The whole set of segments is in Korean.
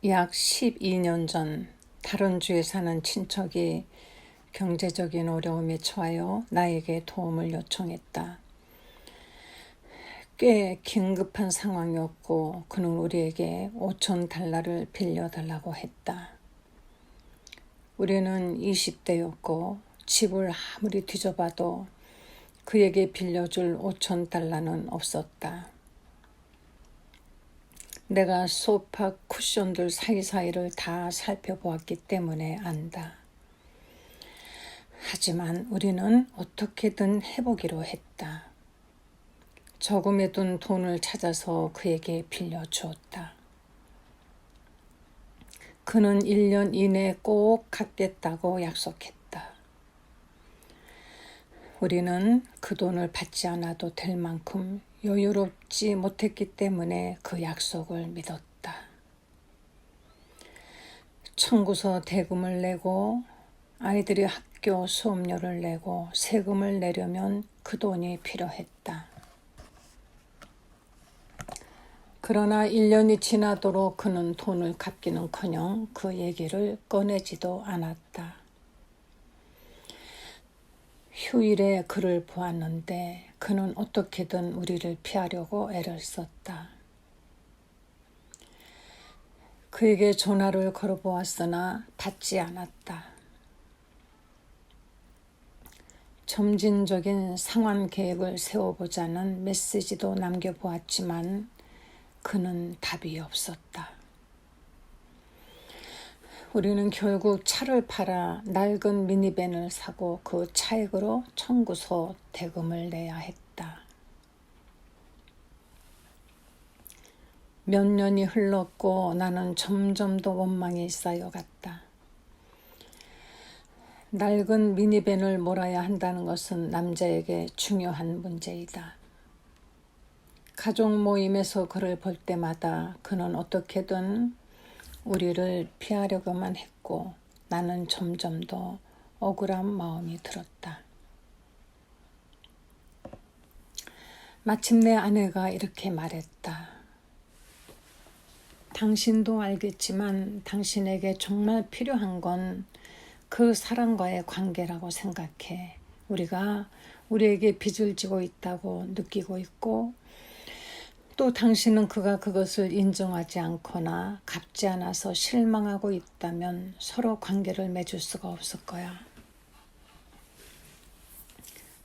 약 12년 전 다른 주에 사는 친척이 경제적인 어려움에 처하여 나에게 도움을 요청했다. 꽤 긴급한 상황이었고 그는 우리에게 $5,000를 빌려달라고 했다. 우리는 20대였고 집을 아무리 뒤져봐도 그에게 빌려줄 $5,000는 없었다. 내가 소파 쿠션들 사이사이를 다 살펴보았기 때문에 안다. 하지만 우리는 어떻게든 해보기로 했다. 저금해 둔 돈을 찾아서 그에게 빌려주었다. 그는 1년 이내에 꼭 갚겠다고 약속했다. 우리는 그 돈을 받지 않아도 될 만큼 여유롭지 못했기 때문에 그 약속을 믿었다. 청구서 대금을 내고 아이들이 학교 수업료를 내고 세금을 내려면 그 돈이 필요했다. 그러나 1년이 지나도록 그는 돈을 갚기는커녕 그 얘기를 꺼내지도 않았다. 휴일에 그를 보았는데 그는 어떻게든 우리를 피하려고 애를 썼다. 그에게 전화를 걸어보았으나 받지 않았다. 점진적인 상환 계획을 세워보자는 메시지도 남겨보았지만 그는 답이 없었다. 우리는 결국 차를 팔아 낡은 미니밴을 사고 그 차액으로 청구서 대금을 내야 했다. 몇 년이 흘렀고 나는 점점 더 원망이 쌓여갔다. 낡은 미니밴을 몰아야 한다는 것은 남자에게 중요한 문제이다. 가족 모임에서 그를 볼 때마다 그는 어떻게든 우리를 피하려고만 했고 나는 점점 더 억울한 마음이 들었다. 마침내 아내가 이렇게 말했다. 당신도 알겠지만 당신에게 정말 필요한 건 그 사람과의 관계라고 생각해. 우리가 우리에게 빚을 지고 있다고 느끼고 있고 또 당신은 그가 그것을 인정하지 않거나 갚지 않아서 실망하고 있다면 서로 관계를 맺을 수가 없을 거야.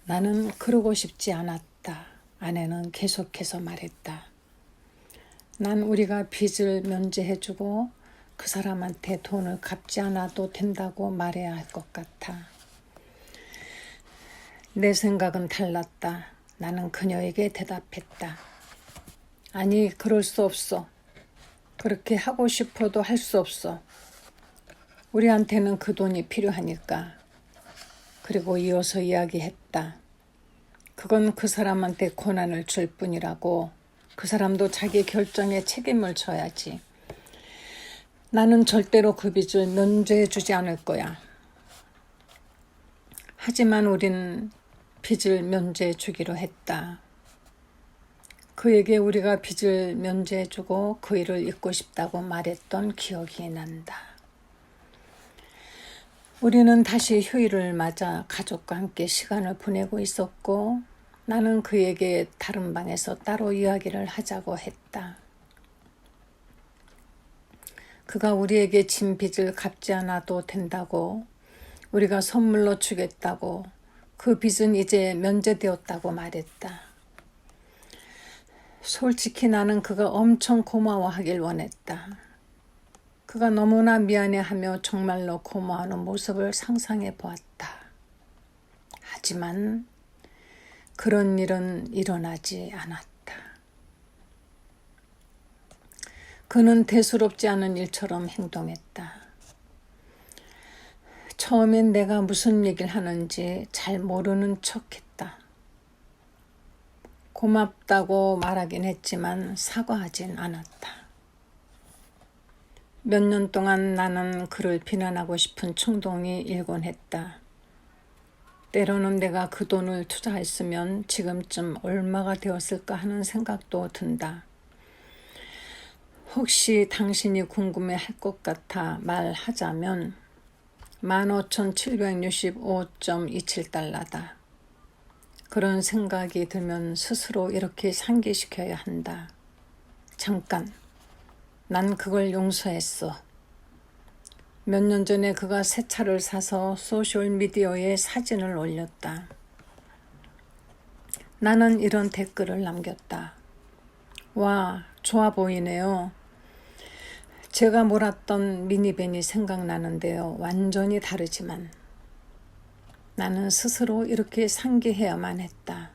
나는 그러고 싶지 않았다. 아내는 계속해서 말했다. 난 우리가 빚을 면제해주고 그 사람한테 돈을 갚지 않아도 된다고 말해야 할 것 같아. 내 생각은 달랐다. 나는 그녀에게 대답했다. 아니, 그럴 수 없어. 그렇게 하고 싶어도 할 수 없어. 우리한테는 그 돈이 필요하니까. 그리고 이어서 이야기했다. 그건 그 사람한테 고난을 줄 뿐이라고. 그 사람도 자기 결정에 책임을 져야지. 나는 절대로 그 빚을 면제해 주지 않을 거야. 하지만 우린 빚을 면제해 주기로 했다. 그에게 우리가 빚을 면제해 주고 그 일을 잊고 싶다고 말했던 기억이 난다. 우리는 다시 휴일을 맞아 가족과 함께 시간을 보내고 있었고 나는 그에게 다른 방에서 따로 이야기를 하자고 했다. 그가 우리에게 진 빚을 갚지 않아도 된다고, 우리가 선물로 주겠다고, 그 빚은 이제 면제되었다고 말했다. 솔직히 나는 그가 엄청 고마워하길 원했다. 그가 너무나 미안해하며 정말로 고마워하는 모습을 상상해 보았다. 하지만 그런 일은 일어나지 않았다. 그는 대수롭지 않은 일처럼 행동했다. 처음엔 내가 무슨 얘기를 하는지 잘 모르는 척했다. 고맙다고 말하긴 했지만 사과하진 않았다. 몇 년 동안 나는 그를 비난하고 싶은 충동이 일곤 했다. 때로는 내가 그 돈을 투자했으면 지금쯤 얼마가 되었을까 하는 생각도 든다. 혹시 당신이 궁금해할 것 같아 말하자면 15,765.27달러다. 그런 생각이 들면 스스로 이렇게 상기시켜야 한다. 잠깐, 난 그걸 용서했어. 몇 년 전에 그가 새 차를 사서 소셜미디어에 사진을 올렸다. 나는 이런 댓글을 남겼다. 와, 좋아 보이네요. 제가 몰았던 미니밴이 생각나는데요. 완전히 다르지만 나는 스스로 이렇게 상기해야만 했다.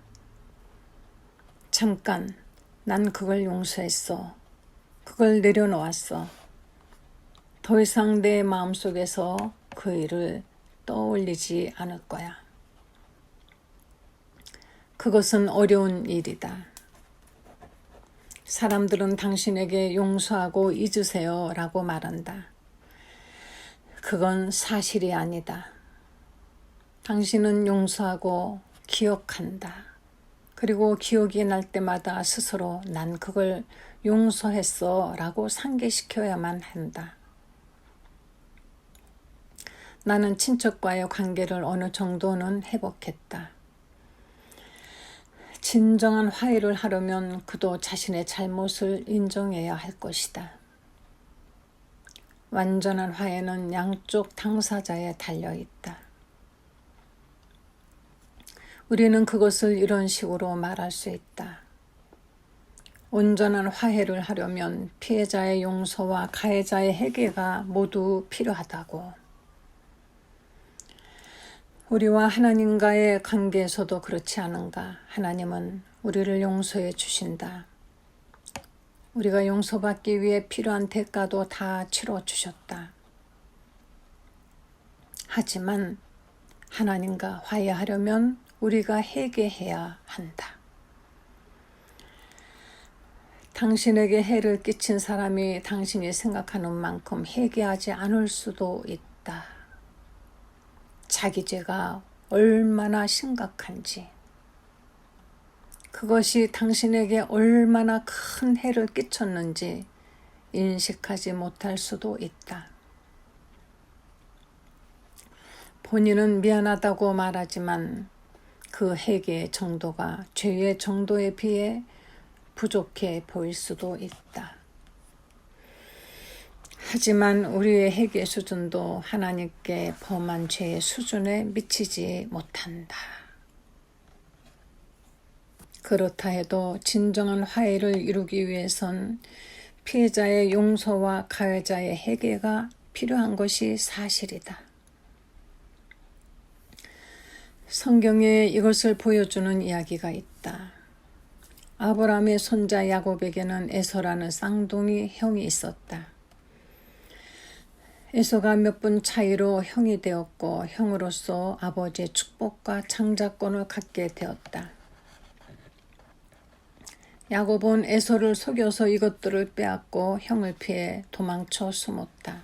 잠깐, 난 그걸 용서했어. 그걸 내려놓았어. 더 이상 내 마음속에서 그 일을 떠올리지 않을 거야. 그것은 어려운 일이다. 사람들은 당신에게 용서하고 잊으세요 라고 말한다. 그건 사실이 아니다. 당신은 용서하고 기억한다. 그리고 기억이 날 때마다 스스로 난 그걸 용서했어 라고 상기시켜야만 한다. 나는 친척과의 관계를 어느 정도는 회복했다. 진정한 화해를 하려면 그도 자신의 잘못을 인정해야 할 것이다. 완전한 화해는 양쪽 당사자에 달려있다. 우리는 그것을 이런 식으로 말할 수 있다. 온전한 화해를 하려면 피해자의 용서와 가해자의 회개가 모두 필요하다고. 우리와 하나님과의 관계에서도 그렇지 않은가? 하나님은 우리를 용서해 주신다. 우리가 용서받기 위해 필요한 대가도 다 치러 주셨다. 하지만 하나님과 화해하려면 우리가 회개해야 한다. 당신에게 해를 끼친 사람이 당신이 생각하는 만큼 회개하지 않을 수도 있다. 자기 죄가 얼마나 심각한지, 그것이 당신에게 얼마나 큰 해를 끼쳤는지 인식하지 못할 수도 있다. 본인은 미안하다고 말하지만 그 회개의 정도가 죄의 정도에 비해 부족해 보일 수도 있다. 하지만 우리의 회개 수준도 하나님께 범한 죄의 수준에 미치지 못한다. 그렇다 해도 진정한 화해를 이루기 위해선 피해자의 용서와 가해자의 회개가 필요한 것이 사실이다. 성경에 이것을 보여주는 이야기가 있다. 아브라함의 손자 야곱에게는 에서라는 쌍둥이 형이 있었다. 에서가 몇 분 차이로 형이 되었고 형으로서 아버지의 축복과 창작권을 갖게 되었다. 야곱은 에서를 속여서 이것들을 빼앗고 형을 피해 도망쳐 숨었다.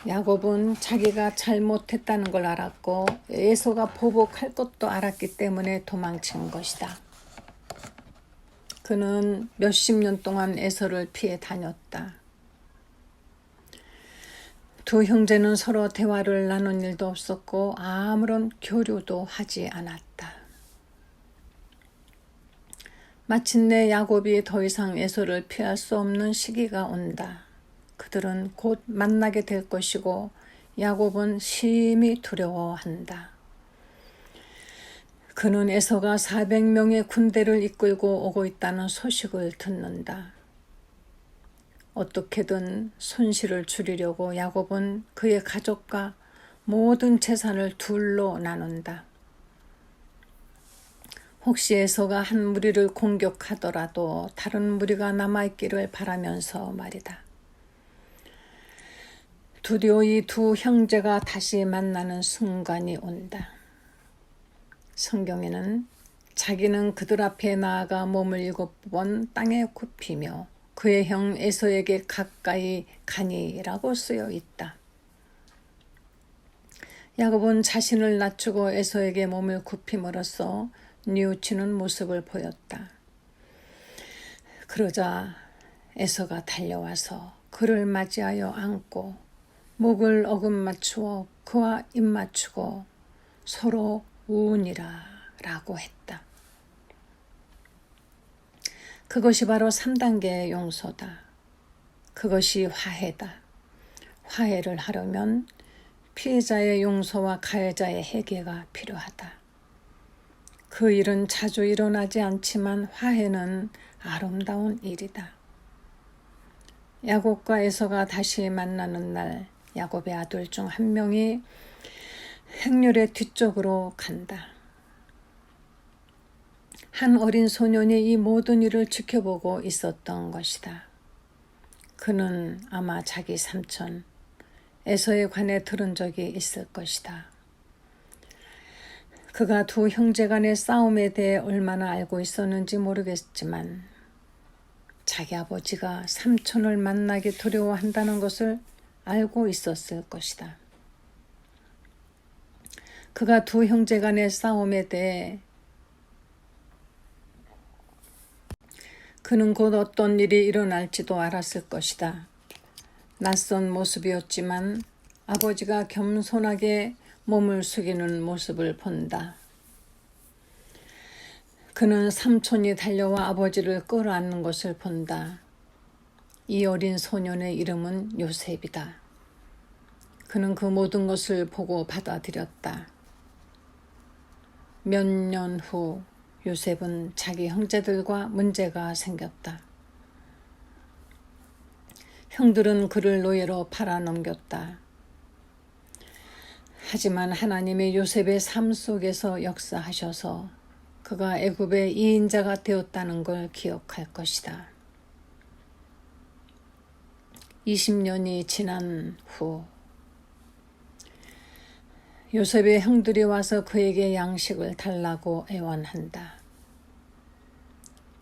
야곱은 자기가 잘못했다는 걸 알았고 에서가 보복할 것도 알았기 때문에 도망친 것이다. 그는 몇십 년 동안 에서를 피해 다녔다. 두 형제는 서로 대화를 나눈 일도 없었고 아무런 교류도 하지 않았다. 마침내 야곱이 더 이상 에서를 피할 수 없는 시기가 온다. 그들은 곧 만나게 될 것이고 야곱은 심히 두려워한다. 그는 에서가 400명의 군대를 이끌고 오고 있다는 소식을 듣는다. 어떻게든 손실을 줄이려고 야곱은 그의 가족과 모든 재산을 둘로 나눈다. 혹시 에서가 한 무리를 공격하더라도 다른 무리가 남아있기를 바라면서 말이다. 드디어 이 두 형제가 다시 만나는 순간이 온다. 성경에는 자기는 그들 앞에 나아가 몸을 7번 땅에 굽히며 그의 형 에서에게 가까이 가니라고 쓰여 있다. 야곱은 자신을 낮추고 에서에게 몸을 굽힘으로써 뉘우치는 모습을 보였다. 그러자 에서가 달려와서 그를 맞이하여 안고 목을 어금 맞추어 그와 입 맞추고 서로 우으니라 라고 했다. 그것이 바로 3단계의 용서다. 그것이 화해다. 화해를 하려면 피해자의 용서와 가해자의 회개가 필요하다. 그 일은 자주 일어나지 않지만 화해는 아름다운 일이다. 야곱과 에서가 다시 만나는 날 야곱의 아들 중 한 명이 행렬의 뒤쪽으로 간다. 한 어린 소년이 이 모든 일을 지켜보고 있었던 것이다. 그는 아마 자기 삼촌 에서에 관해 들은 적이 있을 것이다. 그가 두 형제 간의 싸움에 대해 얼마나 알고 있었는지 모르겠지만 자기 아버지가 삼촌을 만나기 두려워한다는 것을 알고 있었을 것이다. 그가 두 형제 간의 싸움에 대해 그는 곧 어떤 일이 일어날지도 알았을 것이다. 낯선 모습이었지만 아버지가 겸손하게 몸을 숙이는 모습을 본다. 그는 삼촌이 달려와 아버지를 끌어안는 것을 본다. 이 어린 소년의 이름은 요셉이다. 그는 그 모든 것을 보고 받아들였다. 몇 년 후 요셉은 자기 형제들과 문제가 생겼다. 형들은 그를 노예로 팔아넘겼다. 하지만 하나님이 요셉의 삶 속에서 역사하셔서 그가 애굽의 2인자가 되었다는 걸 기억할 것이다. 20년이 지난 후 요셉의 형들이 와서 그에게 양식을 달라고 애원한다.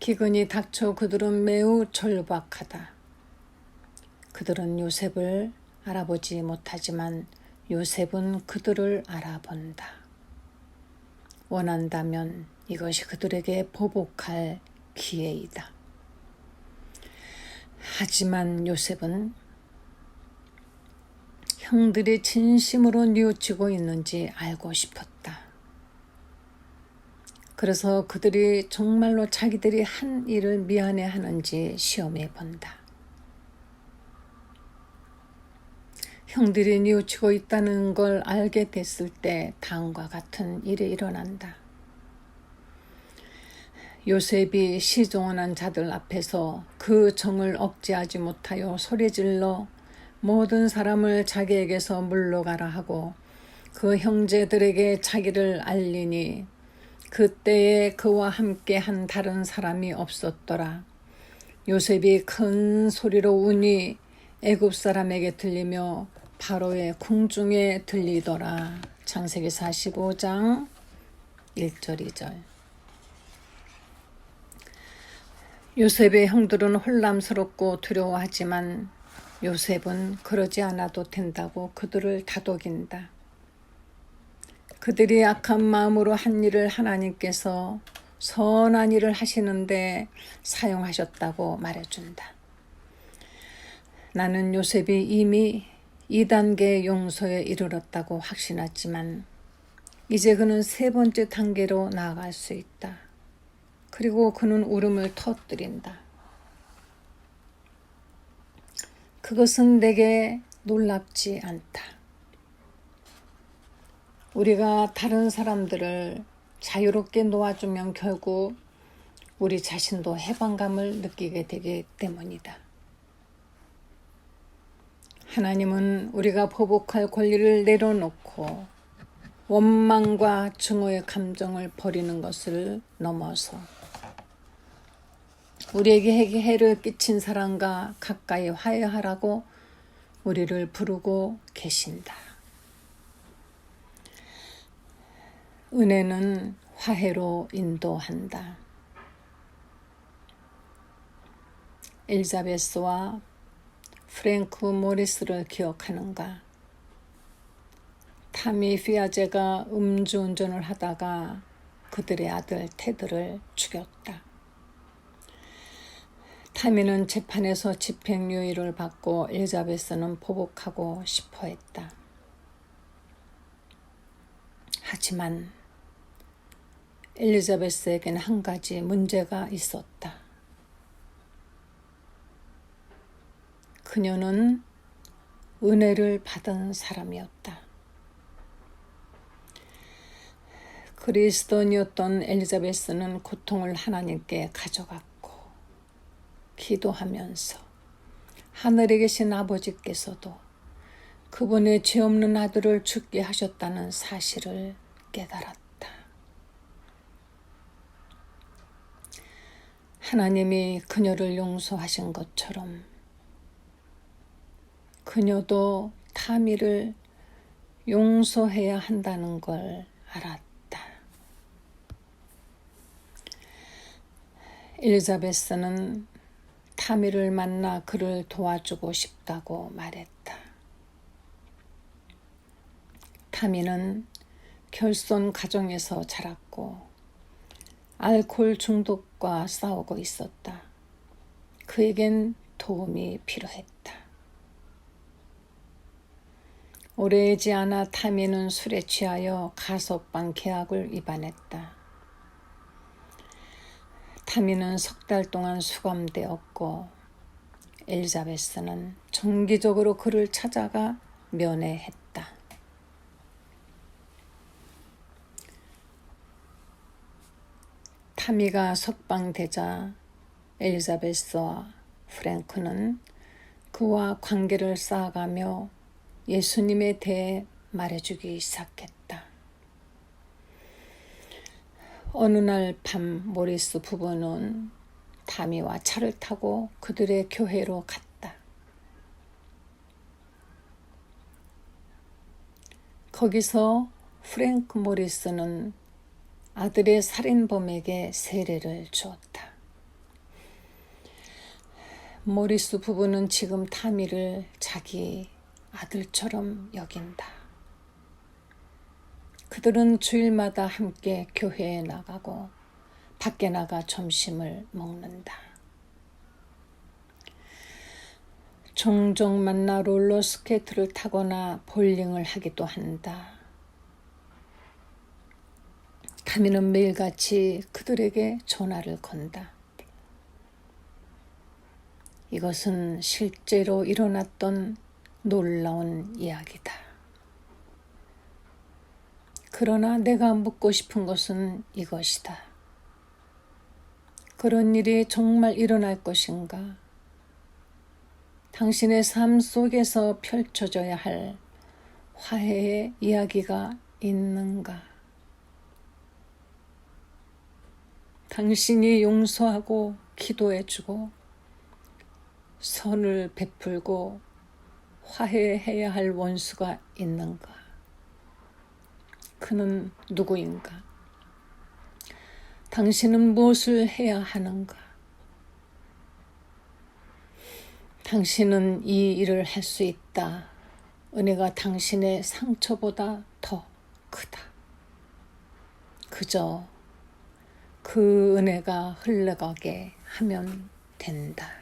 기근이 닥쳐 그들은 매우 절박하다. 그들은 요셉을 알아보지 못하지만 요셉은 그들을 알아본다. 원한다면 이것이 그들에게 보복할 기회이다. 하지만 요셉은 형들이 진심으로 뉘우치고 있는지 알고 싶었다. 그래서 그들이 정말로 자기들이 한 일을 미안해하는지 시험해 본다. 형들이 뉘우치고 있다는 걸 알게 됐을 때 다음과 같은 일이 일어난다. 요셉이 시종원한 자들 앞에서 그 정을 억제하지 못하여 소리질러 모든 사람을 자기에게서 물러가라 하고 그 형제들에게 자기를 알리니 그때에 그와 함께 한 다른 사람이 없었더라. 요셉이 큰 소리로 우니 애굽 사람에게 들리며 바로의 궁중에 들리더라. 창세기 45장 1절 2절. 요셉의 형들은 혼란스럽고 두려워하지만 요셉은 그러지 않아도 된다고 그들을 다독인다. 그들이 악한 마음으로 한 일을 하나님께서 선한 일을 하시는데 사용하셨다고 말해준다. 나는 요셉이 이미 2단계 용서에 이르렀다고 확신했지만 이제 그는 3번째 단계로 나아갈 수 있다. 그리고 그는 울음을 터뜨린다. 그것은 내게 놀랍지 않다. 우리가 다른 사람들을 자유롭게 놓아주면 결국 우리 자신도 해방감을 느끼게 되기 때문이다. 하나님은 우리가 보복할 권리를 내려놓고 원망과 증오의 감정을 버리는 것을 넘어서 우리에게 해를 끼친 사람과 가까이 화해하라고 우리를 부르고 계신다. 은혜는 화해로 인도한다. 엘자베스와 프랭크 모리스를 기억하는가? 타미 피아제가 음주운전을 하다가 그들의 아들 테드를 죽였다. 타미는 재판에서 집행유예를 받고 엘리자베스는 보복하고 싶어 했다. 하지만 엘리자베스에겐 한 가지 문제가 있었다. 그녀는 은혜를 받은 사람이었다. 그리스도인이었던 엘리자베스는 고통을 하나님께 가져갔고 기도하면서 하늘에 계신 아버지께서도 그분의 죄 없는 아들을 죽게 하셨다는 사실을 깨달았다. 하나님이 그녀를 용서하신 것처럼 그녀도 타미를 용서해야 한다는 걸 알았다. 엘리자베스는 타미를 만나 그를 도와주고 싶다고 말했다. 타미는 결손 가정에서 자랐고 알코올 중독과 싸우고 있었다. 그에겐 도움이 필요했다. 오래지 않아 타미는 술에 취하여 가석방 계약을 위반했다. 타미는 석 달 동안 수감되었고 엘리자베스는 정기적으로 그를 찾아가 면회했다. 타미가 석방되자 엘리자베스와 프랭크는 그와 관계를 쌓아가며 예수님에 대해 말해주기 시작했다. 어느 날 밤 모리스 부부는 타미와 차를 타고 그들의 교회로 갔다. 거기서 프랭크 모리스는 아들의 살인범에게 세례를 주었다. 모리스 부부는 지금 타미를 자기 아들처럼 여긴다. 그들은 주일마다 함께 교회에 나가고 밖에 나가 점심을 먹는다. 종종 만나 롤러스케이트를 타거나 볼링을 하기도 한다. 타미는 매일같이 그들에게 전화를 건다. 이것은 실제로 일어났던 놀라운 이야기다. 그러나 내가 묻고 싶은 것은 이것이다. 그런 일이 정말 일어날 것인가? 당신의 삶 속에서 펼쳐져야 할 화해의 이야기가 있는가? 당신이 용서하고 기도해주고 선을 베풀고 화해해야 할 원수가 있는가? 그는 누구인가? 당신은 무엇을 해야 하는가? 당신은 이 일을 할 수 있다. 은혜가 당신의 상처보다 더 크다. 그저 그 은혜가 흘러가게 하면 된다.